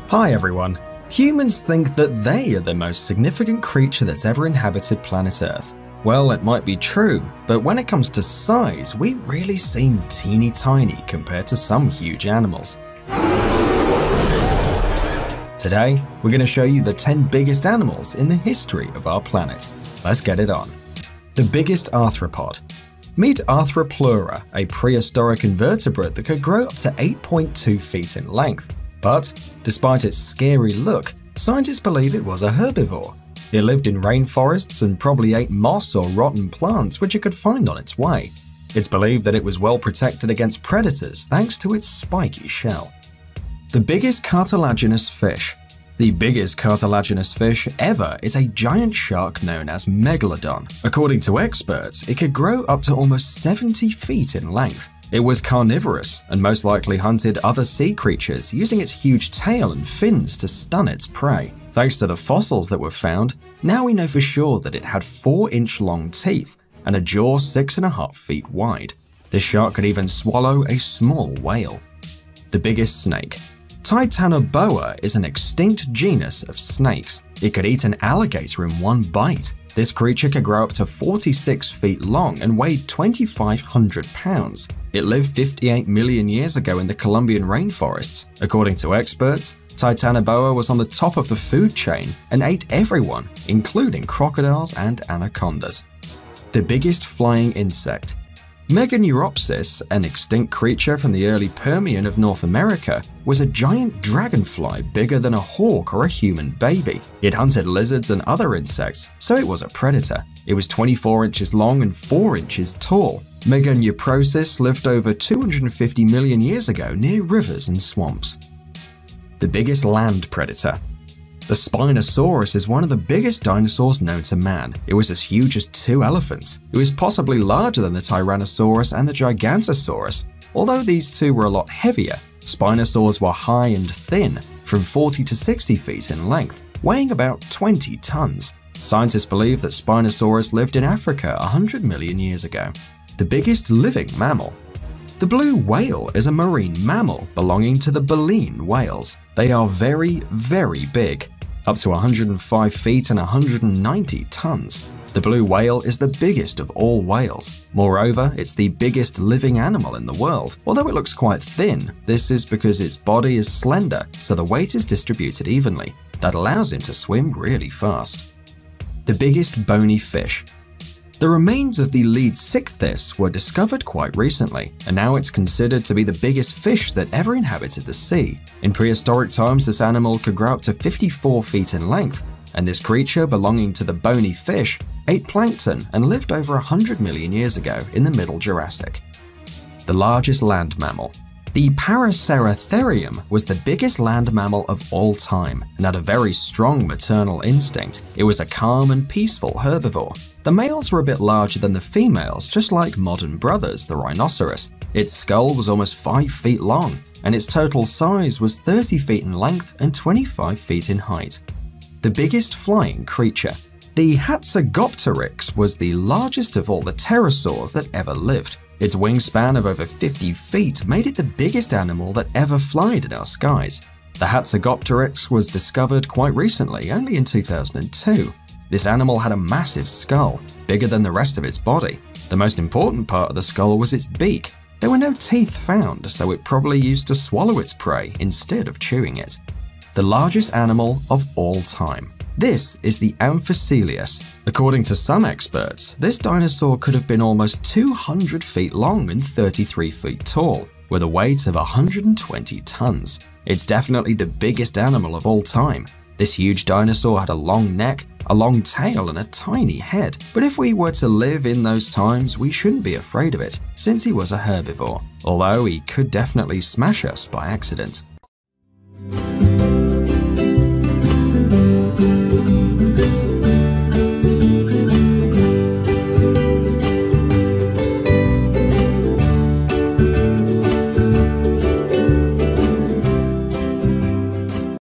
Hi everyone. Humans think that they are the most significant creature that's ever inhabited planet Earth. Well, it might be true, but when it comes to size, we really seem teeny tiny compared to some huge animals. Today, we're going to show you the 10 biggest animals in the history of our planet. Let's get it on. The biggest arthropod. Meet Arthropleura, a prehistoric invertebrate that could grow up to 8.2 feet in length. But, despite its scary look, scientists believe it was a herbivore. It lived in rainforests and probably ate moss or rotten plants which it could find on its way. It's believed that it was well protected against predators thanks to its spiky shell. The biggest cartilaginous fish. The biggest cartilaginous fish ever is a giant shark known as Megalodon. According to experts, it could grow up to almost 70 feet in length. It was carnivorous and most likely hunted other sea creatures using its huge tail and fins to stun its prey. Thanks to the fossils that were found, now we know for sure that it had 4-inch long teeth and a jaw 6.5 feet wide. This shark could even swallow a small whale. The biggest snake. N.W.O is an extinct genus of snakes. It could eat an alligator in one bite. This creature could grow up to 46 feet long and weighed 2,500 pounds. It lived 58 million years ago in the Colombian rainforests. According to experts, N.W.O was on the top of the food chain and ate everyone, including crocodiles and anacondas. The biggest flying insect. Meganeuropsis, an extinct creature from the early Permian of North America, was a giant dragonfly bigger than a hawk or a human baby. It hunted lizards and other insects, so it was a predator. It was 24 inches long and 4 inches tall. Meganeuropsis lived over 250 million years ago near rivers and swamps. The biggest land predator. The Spinosaurus is one of the biggest dinosaurs known to man. It was as huge as 2 elephants. It was possibly larger than the Tyrannosaurus and the Gigantosaurus. Although these two were a lot heavier, Spinosaurs were high and thin, from 40 to 60 feet in length, weighing about 20 tons. Scientists believe that Spinosaurus lived in Africa 100 million years ago. The biggest living mammal. The blue whale is a marine mammal belonging to the baleen whales. They are very, very big, up to 105 feet and 190 tons. The blue whale is the biggest of all whales. Moreover, it's the biggest living animal in the world. Although it looks quite thin, this is because its body is slender, so the weight is distributed evenly. That allows him to swim really fast. The biggest bony fish. The remains of the lead Sichthys were discovered quite recently, and now it's considered to be the biggest fish that ever inhabited the sea. In prehistoric times, this animal could grow up to 54 feet in length, and this creature belonging to the bony fish ate plankton and lived over 100 million years ago in the Middle Jurassic. The largest land mammal. The Paraceratherium was the biggest land mammal of all time and had a very strong maternal instinct. It was a calm and peaceful herbivore. The males were a bit larger than the females, just like modern brothers, the rhinoceros. Its skull was almost 5 feet long, and its total size was 30 feet in length and 25 feet in height. The biggest flying creature. The Hatzegopteryx was the largest of all the pterosaurs that ever lived. Its wingspan of over 50 feet made it the biggest animal that ever flied in our skies. The Hatzegopteryx was discovered quite recently, only in 2002. This animal had a massive skull, bigger than the rest of its body. The most important part of the skull was its beak. There were no teeth found, so it probably used to swallow its prey instead of chewing it. The largest animal of all time. This is the Amphicelius. According to some experts, this dinosaur could have been almost 200 feet long and 33 feet tall, with a weight of 120 tons. It's definitely the biggest animal of all time. This huge dinosaur had a long neck, a long tail, and a tiny head. But if we were to live in those times, we shouldn't be afraid of it, since he was a herbivore, although he could definitely smash us by accident.